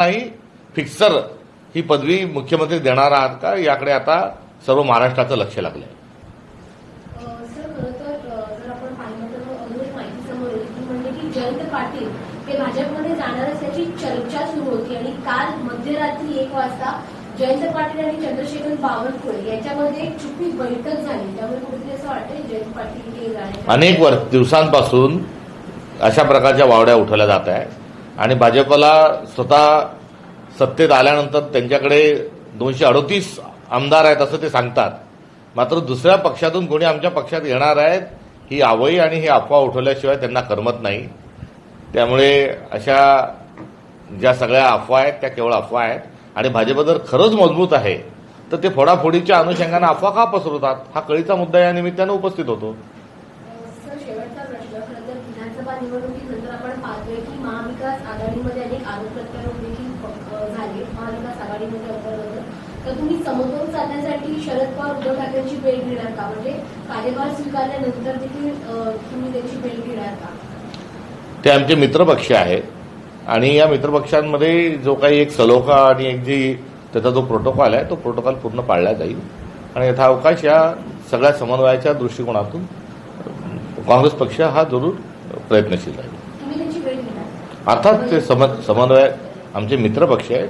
नाही फिक्सर ही पदवी मुख्यमंत्री देणार आहात का, याकडे आता सर्व महाराष्ट्राचं लक्ष लागलंय. सर, खरं तर जर आपण पाहिलं तर अजून माहिती समोर येते ती म्हणजे की जयंत पाटील हे भाजपमध्ये जाणार असल्याची चर्चा सुरू होती आणि काल मध्यरात्री 1 वाजता जयंत पाटील आणि चंद्रशेखर बावनकुळे यांच्यामध्ये एक छुपी बैठक झाली. त्यामुळे कुठेतरी असं वाटतंय जयंत पाटील हे जाण्याच्या अनेक दिवसांपासून अशा प्रकारच्या वावड्या उठवल्या जात आहेत आणि भाजपला स्वतः सत्तेत आल्यानंतर त्यांच्याकडे 238 आमदार आहेत असं ते सांगतात. मात्र दुसऱ्या पक्षातून कोणी आमच्या पक्षात येणार आहेत ही आवई आणि ही अफवा उठवल्याशिवाय त्यांना करमत नाही. त्यामुळे अशा ज्या सगळ्या अफवा आहेत त्या केवळ अफवा आहेत आणि भाजप जर खरंच मजबूत आहे तर ते फोडाफोडीच्या अनुषंगाने अफवा का पसरवतात, हा कळीचा मुद्दा या निमित्तानं उपस्थित होतो. सर, शेवटचा प्रश्न. खरं तर विधानसभा निवडणुकीनंतर आपण पाहतोय की महाविकास आघाडीमध्ये अनेक आरोप प्रत्यारोप देखील झाले. महाविकास आघाडीमध्ये अंतर्गत तर तुम्ही समतोल साधण्यासाठी शरद पवार उद्धव ठाकरेंची भेट घेणार का, म्हणजे कार्यभार स्वीकारल्यानंतर देखील तुम्ही त्यांची भेट घेणार का? ते आमचे मित्रपक्ष आहेत आणि या मित्रपक्षांमध्ये जो काही एक सलोखा आणि एक जी त्याचा जो प्रोटोकॉल आहे तो प्रोटोकॉल पूर्ण पाळला जाईल आणि यथावकाश या सगळ्या समन्वयाच्या दृष्टिकोनातून काँग्रेस पक्ष हा जरूर प्रयत्नशील आहे. तुम्ही त्यांची भेट घेणार? अर्थात ते समन्वय आमचे मित्रपक्ष आहेत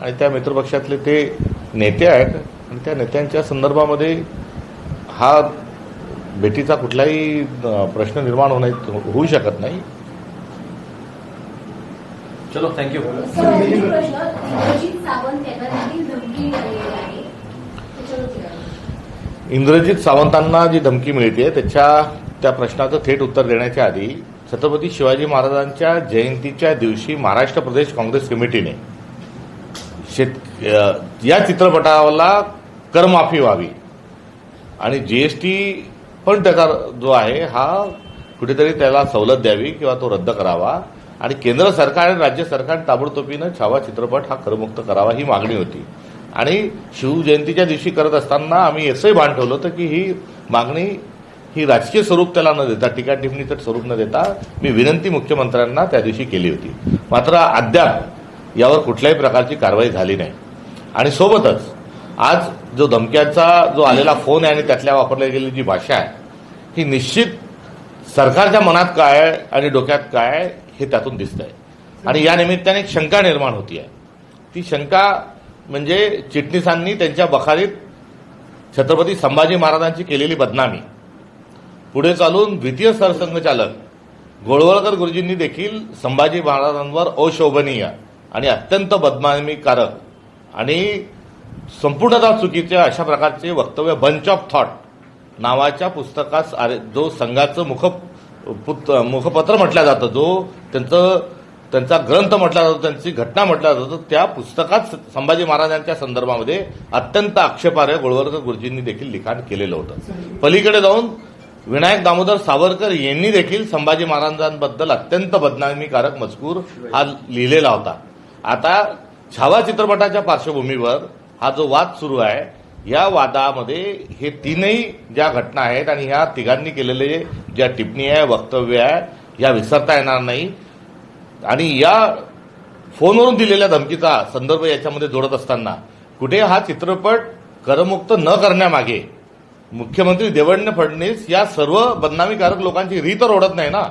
आणि त्या मित्रपक्षातले ते नेते आहेत आणि त्या नेत्यांच्या संदर्भामध्ये हा भेटीचा कुठलाही प्रश्न निर्माण होऊ शकत नाही. चलो, थँक्यू. सर, आणखी प्रश्न. इंद्रजित सावंत यांना देखील धमकी मिळालेली आहे. इंद्रजित सावंतांना जी धमकी मिळते त्या प्रश्नाचं थेट उत्तर देण्याच्या आधी छत्रपती शिवाजी महाराजांच्या जयंतीच्या दिवशी महाराष्ट्र प्रदेश काँग्रेस कमिटीने या चित्रपटाला करमाफी व्हावी आणि जीएसटी पण त्याचा जो आहे हा कुठेतरी त्याला सवलत द्यावी किंवा तो रद्द करावा आणि केंद्र सरकार आणि राज्य सरकार ताबडतोबीनं छावा चित्रपट हा करमुक्त करावा ही मागणी होती. आणि शिवजयंतीच्या दिवशी करत असताना आम्ही असंही भान ठेवलं होतं की ही मागणी ही राजकीय स्वरूप त्याला न देता, टीका टिप्पणीचं स्वरूप न देता मी विनंती मुख्यमंत्र्यांना त्या दिवशी केली होती. मात्र अद्याप यावर कुठल्याही प्रकारची कारवाई झाली नाही. आणि सोबतच आज जो धमक्यांचा जो आलेला फोन आहे आणि त्यातल्या वापरल्या गेलेली जी भाषा आहे ही निश्चित सरकारच्या मनात काय आहे आणि डोक्यात काय आहे हे त्यातून दिसतंय आणि या निमित्ताने एक शंका निर्माण होती आहे. ती शंका म्हणजे चिटणीसांनी त्यांच्या बखारीत छत्रपती संभाजी महाराजांची केलेली बदनामी, पुढे चालून द्वितीय सरसंघचालक गोळवळकर गुरुजींनी देखील संभाजी महाराजांवर अशोभनीय आणि अत्यंत बदनामीकारक आणि संपूर्णतः चुकीच्या अशा प्रकारचे वक्तव्य बंच ऑफ थॉट नावाच्या पुस्तकास जो संघाचं मुखपत्र म्हटलं जातं, जो त्यांचा ग्रंथ म्हटला जातो, त्यांची घटना म्हटला जातो, त्या पुस्तकात संभाजी महाराजांच्या संदर्भामध्ये अत्यंत आक्षेपार्ह गोळवळकर गुरुजींनी देखील लिखाण केलेलं होतं. पलीकडे जाऊन विनायक दामोदर सावरकर यांनी देखील संभाजी महाराजांबद्दल अत्यंत बदनामीकारक मजकूर हा लिहिलेला होता. आता छावा चित्रपटाच्या पार्श्वभूमीवर हा जो वाद सुरू आहे या वादामध्ये हे तीनही ज्या घटना आहेत आणि ह्या तिघांनी केलेले ज्या टिप्पणी आहे, वक्तव्य आहे, या विसरता येणार नाही. आणि या फोनवरून दिलेल्या धमकीचा संदर्भ याच्यामध्ये जोडत असताना कुठे हा चित्रपट करमुक्त न करण्यामागे मुख्यमंत्री देवेंद्र फडणवीस या सर्व बदनामीकारक लोकांची रीत ओढत नाही ना,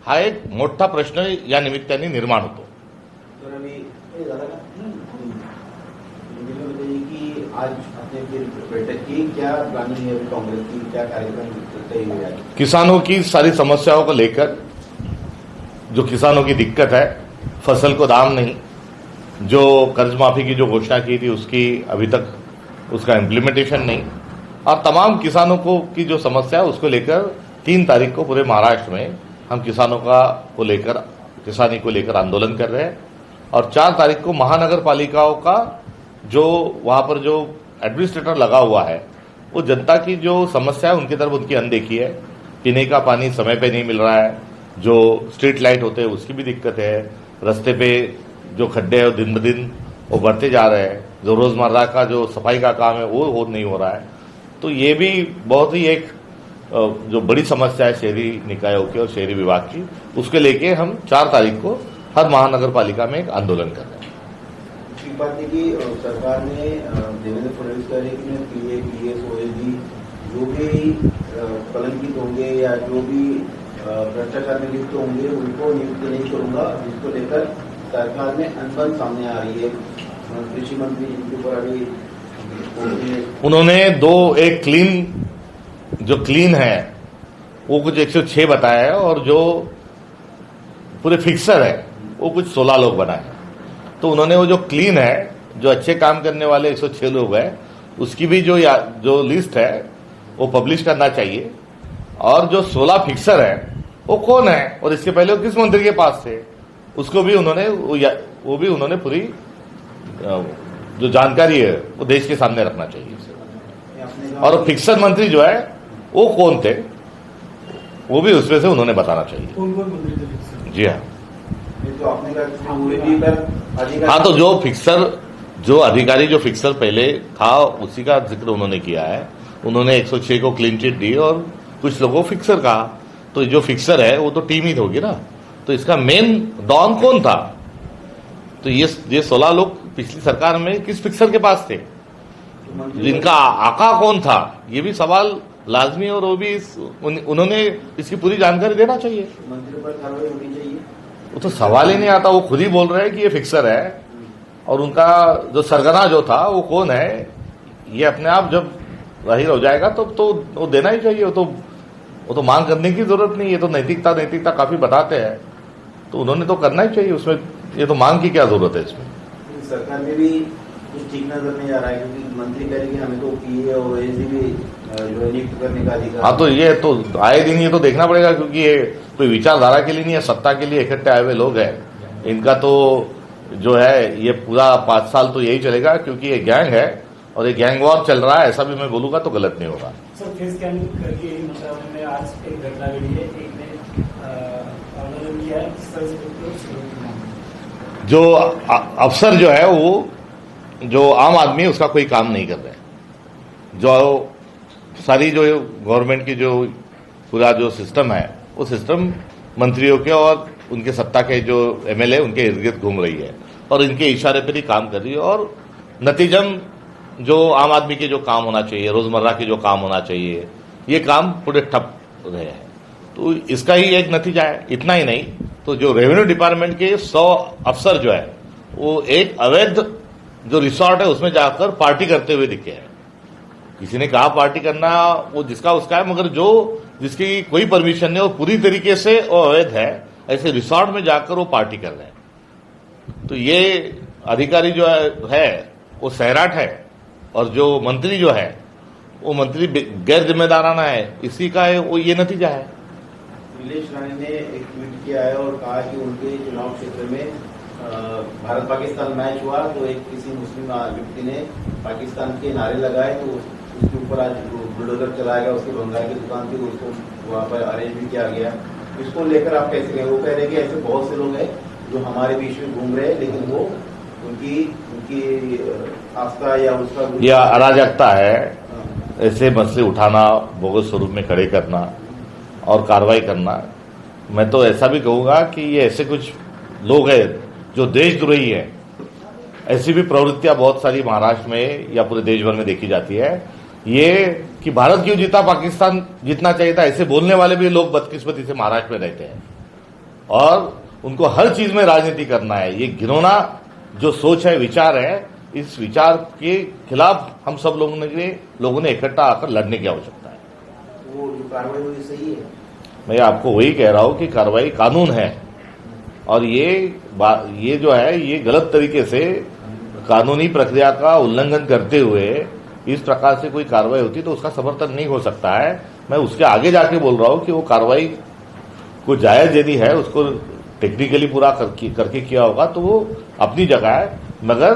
हा एक मोठा प्रश्न या निमित्ताने निर्माण होतो. आज आपने बैठक की, क्या प्लानिंग है कांग्रेस की, क्या कार्यक्रम तय हुआ है? किसानों की सारी समस्याओं को लेकर, जो किसानों की दिक्कत है, फसल को दाम नहीं, जो कर्ज माफी की जो घोषणा की थी उसकी अभी तक उसका इम्प्लीमेंटेशन नहीं, और तमाम किसानों की जो समस्या है उसको लेकर 3 तारीख को पूरे महाराष्ट्र में हम किसानी को लेकर आंदोलन कर रहे हैं और 4 तारीख को महानगर पालिकाओं का जो वहां पर जो एडमिनिस्ट्रेटर लगा हुआ है वो जनता की जो समस्या है उनकी तरफ उनकी अनदेखी है. पीने का पानी समय पे नहीं मिल रहा है, जो स्ट्रीट लाइट होते हैं उसकी भी दिक्कत है, रास्ते पे जो खड्डे हैं दिन ब दिन वो बढ़ते जा रहे हैं, जो रोजमर्रा का जो सफाई का काम है वो नहीं हो रहा है. तो ये भी बहुत ही एक जो बड़ी समस्या है शहरी निकायों की और शहरी विभाग की, उसके लेके हम 4 तारीख को हर महानगर पालिका में एक आंदोलन कर रहे हैं. एक बात है कि सरकार ने देवेंद्र फडणवीस कह रहे हैं कि मैं पीए, पीएस, ओएसडी जो भी कलंकित होंगे या जो भी भ्रष्टाचार में लिप्त होंगे उनको नियुक्त नहीं करूंगा, जिसको लेकर सरकार में अनबन सामने आ रही है। कृषि मंत्री जिनके ऊपर अभी उन्होंने एक क्लीन है वो कुछ 106 बताया है और जो पूरे फिक्सर है वो कुछ 16 लोग बनाए। तो उन्होंने वो जो क्लीन है, जो अच्छे काम करने वाले 106 लोग हैं, उसकी भी जो लिस्ट है वो पब्लिश करना चाहिए। और जो 16 फिक्सर है वो कौन है और इसके पहले वो किस मंत्री के पास थे, उसको भी उन्होंने पूरी जो जानकारी है वो देश के सामने रखना चाहिए। और फिक्सर मंत्री जो है वो कौन थे वो भी उसमें से उन्होंने बताना चाहिए। कौन मंत्री थे? जी हाँ। तो आपने कहा हाँ, तो जो अधिकारी जो फिक्सर पहले था उसी का जिक्र उन्होंने किया है। उन्होंने 106 को क्लीन चिट दी और कुछ लोगों को फिक्सर कहा। तो जो फिक्सर है वो तो टीम ही होगी ना। तो इसका मेन डॉन कौन था? तो ये 16 लोग पिछली सरकार में किस फिक्सर के पास थे? जिनका आका कौन था? ये भी सवाल लाजमी और वो भी उन्होंने इसकी पूरी जानकारी देना चाहिए। मंत्री पर कार्रवाई होनी चाहिए। वो तो सवाल ही नहीं आता। वो खुद ही बोल रहे हैं कि ये फिक्सर है और उनका जो सरगना जो था वो कौन है, ये अपने आप जब जाहिर हो जाएगा तो वो देना ही चाहिए। वो तो मांग करने की जरूरत नहीं है। तो नैतिकता काफी बताते हैं, तो उन्होंने तो करना ही चाहिए। उसमें ये तो मांग की क्या जरूरत है इसमें? सरकार में भी कुछ ठीक नजर नहीं आ रहा है, क्योंकि मंत्री कह रहे हैं कि हमें तो पीए और ओएसडी भी जो है नियुक्त करने का अधिकार। हाँ, तो ये तो आए दिन ये तो देखना पड़ेगा, क्योंकि ये कोई विचारधारा के लिए नहीं है, सत्ता के लिए इकट्ठे आए हुए लोग हैं। इनका तो जो है ये पूरा 5 साल तो यही चलेगा, क्योंकि ये गैंग है और ये गैंग वॉर चल रहा है। ऐसा भी मैं बोलूंगा तो गलत नहीं होगा। सर, फेस स्कैनिंग करके मतलब ने आज एक घटना घटी है, एक ने आंदोलन किया है, किस तरह से जो अफसर जो है वो जो आम आदमी उसका कोई काम नहीं कर रहे हैं। जो सारी जो गवर्नमेंट की जो पूरा जो सिस्टम है वो सिस्टम मंत्रियों के और उनके सत्ता के जो एमएलए उनके इर्द गिर्द घूम रही है और इनके इशारे पर ही काम कर रही है। और नतीजन जो आम आदमी के जो काम होना चाहिए, रोजमर्रा के जो काम होना चाहिए, ये काम पूरे ठप रहे हैं। तो इसका ही एक नतीजा है। इतना ही नहीं, तो जो रेवेन्यू डिपार्टमेंट के 100 अफसर जो है वो एक अवैध जो रिसोर्ट है उसमें जाकर पार्टी करते हुए दिखे हैं। किसी ने कहा पार्टी करना वो जिसका उसका है, मगर जिसकी कोई परमिशन नहीं और पूरी तरीके से वो अवैध है, ऐसे रिसोर्ट में जाकर वो पार्टी कर रहे हैं। तो ये अधिकारी जो है वो सैराट है और जो मंत्री जो है वो मंत्री गैर जिम्मेदाराना है। इसी का वो ये नतीजा है। नीलेश राणे ने एक ट्वीट किया है और कहा कि उनके चुनाव क्षेत्र में भारत पाकिस्तान मैच हुआ तो एक किसी मुस्लिम व्यक्ति ने पाकिस्तान के नारे लगाए, तो उसके ऊपर आज बुलडोजर चलाया गया, उसकी बंगाल की दुकान थी, उसको वहां पर अरेंज भी किया गया। इसको लेकर आप कैसे कहें? वो कह रहे हैं कि ऐसे बहुत से लोग हैं जो हमारे बीच में घूम रहे हैं, लेकिन वो उनकी आस्था या उसका यह अराजकता है। ऐसे मसले उठाना, बोगस स्वरूप में खड़े करना और कार्रवाई करना। मैं तो ऐसा भी कहूंगा कि ये ऐसे कुछ लोग हैं जो देशद्रोही है। ऐसी भी प्रवृत्तियां बहुत सारी महाराष्ट्र में या पूरे देश भर में देखी जाती है। ये कि भारत क्यों जीता, पाकिस्तान जीतना चाहिए था, ऐसे बोलने वाले भी लोग बदकिस्मती से महाराष्ट्र में रहते हैं और उनको हर चीज में राजनीति करना है। ये घिनौना जो सोच है, विचार है, इस विचार के खिलाफ हम सब लोगों ने इकट्ठा आकर लड़ने की आवश्यकता है। वो जो कार्रवाई हुई सही है। मैं आपको वही कह रहा हूं कि कार्रवाई कानून है और ये जो है ये गलत तरीके से कानूनी प्रक्रिया का उल्लंघन करते हुए इस प्रकार से कोई कार्रवाई होती तो उसका समर्थन नहीं हो सकता है। मैं उसके आगे जाके बोल रहा हूं कि वो कार्रवाई को जायज यदि है, उसको टेक्निकली पूरा करके किया होगा तो वो अपनी जगह है, मगर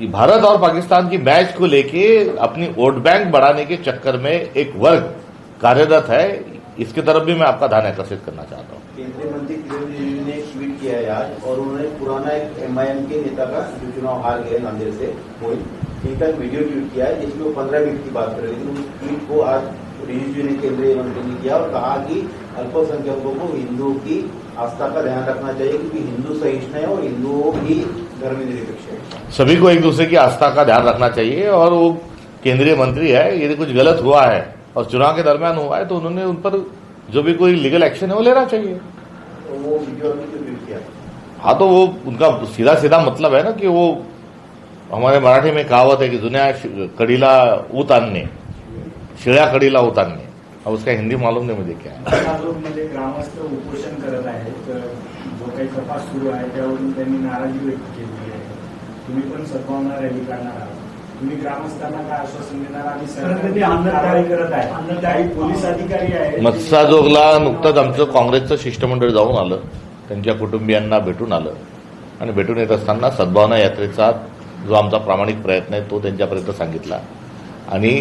भारत और पाकिस्तान की मैच को लेके अपनी वोट बैंक बढ़ाने के चक्कर में एक वर्ग कार्यरत है। इसकी तरफ भी मैं आपका ध्यान आकर्षित करना चाहता हूँ। केंद्रीय मंत्री किरण रिजिजू ने एक ट्वीट किया है आज और उन्होंने पुराना एक एमआईएम के नेता का जो चुनाव हार गए नांदेड़ से इनका वीडियो ट्वीट किया है जिसमें वो 15 मिनट की बात कर रहे, लेकिन उस ट्वीट को आज रिजिजू ने केंद्रीय मंत्री ने किया और कहा कि अल्पसंख्यकों को हिंदुओं की आस्था का ध्यान रखना चाहिए, क्योंकि हिंदू सहिष्णु है और हिंदुओं की धर्मनिरपेक्ष है। सभी को एक दूसरे की आस्था का ध्यान रखना चाहिए और वो केंद्रीय मंत्री है, यदि कुछ गलत हुआ है और चुनाव के दरमियान हुआ है तो उन्होंने उन पर जो भी कोई लीगल एक्शन है वो लेना चाहिए। तो वो वीडियो अभी तो ट्वीट किया। हाँ, तो वो उनका सीधा सीधा मतलब है ना कि वो हमारे मराठी में कहावत है कि जुन्या कड़ीला ऊत आणणे, शिळ्या कड़ीला ऊत आणणे। अब उसका हिंदी मालूम नाही मुझे क्या है। लातूरमध्ये ग्रामस्थ उपोषण करत आहेत, तर जो काही तपास सुरू आहे त्यावरून त्यांनी नाराजी व्यक्त केली आहे. तुम्ही पण सद्भावना रॅली काढणार आहात, तुम्ही ग्रामस्थांना काय आश्वासन देणार आणि सरकार कारवाई करत आहे, काही पोलीस अधिकारी आहेत. मत्साजोगला नुकतंच आमचं काँग्रेसचं शिष्टमंडळ जाऊन आलं, त्यांच्या कुटुंबियांना भेटून आलं आणि भेटून येत असताना सद्भावना यात्रेचा जो आमचा प्रामाणिक प्रयत्न आहे तो त्यांच्यापर्यंत सांगितला आणि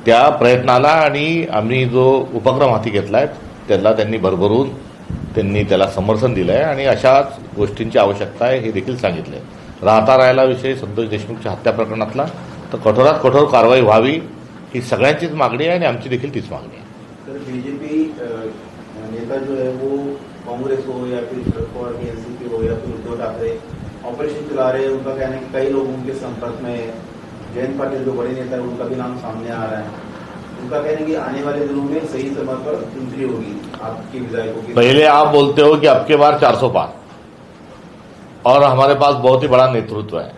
त्या प्रयत्नाला आणि आम्ही जो उपक्रम हाती घेतलाय त्याला त्यांनी भरभरून त्याला समर्थन दिलंय आणि अशाच गोष्टींची आवश्यकता आहे हे देखील सांगितलंय. राहता राहायला विषयी संतोष देशमुखच्या हत्या प्रकरणातला तर कठोरात कठोर कारवाई व्हावी ही सगळ्यांचीच मागणी आहे आणि आमची देखील तीच मागणी आहे. सर, बीजेपी नेता जो है वो कांग्रेस हो या फिर शरद पवार की एनसीपी हो या फिर उद्धव ठाकरे ऑपरेशन चला रहे हैं, उनका कहना है कि कई लोग उनके संपर्क में है. जयंत पाटिल जो बड़े नेता है उनका भी नाम सामने आ रहा है. उनका कहना है कि आने वाले दिनों में सही समय पर एंट्री होगी आपके विधायकों की. पहले आप बोलते हो कि अब के बार 400 पार और हमारे पास बहुत ही बड़ा नेतृत्व है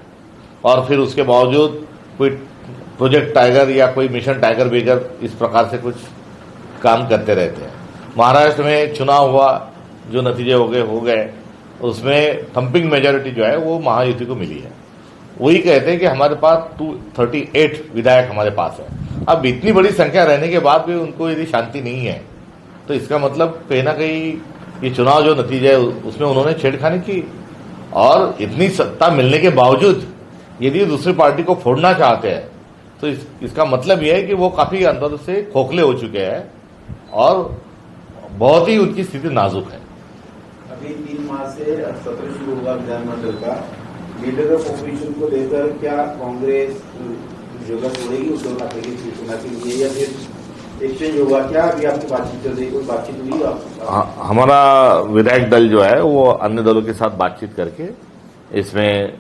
और फिर उसके बावजूद कोई प्रोजेक्ट टाइगर या कोई मिशन टाइगर बेगर इस प्रकार से कुछ काम करते रहते हैं. महाराष्ट्र में चुनाव हुआ, जो नतीजे हो गए उसमें थंपिंग मेजोरिटी जो है वो महायुति को मिली है. वही कहते हैं कि हमारे पास 238 विधायक हमारे पास है. अब इतनी बड़ी संख्या रहने के बाद भी उनको यदि शांति नहीं है तो इसका मतलब कहीं ना कहीं ये चुनाव जो नतीजे है उसमें उन्होंने छेड़खानी की और इतनी सत्ता मिलने के बावजूद यदि दूसरी पार्टी को फोड़ना चाहते हैं तो इसका मतलब यह है कि वो काफी अंदर से खोखले हो चुके हैं और बहुत ही उनकी स्थिति नाजुक है. अभी 3 मार्च से सत्र शुरू होगा विधानमंडल का. लीडर ऑफ ऑपोजिशन को लेकर क्या कांग्रेस जगह छोड़ेगी उद्धव ठाकरे की सूचना के लिए या फिर एक्सचेंज होगा? क्या अभी आपकी बातचीत चल रही, कोई बातचीत हुई? हमारा विधायक दल जो है वो अन्य दलों के साथ बातचीत करके इसमें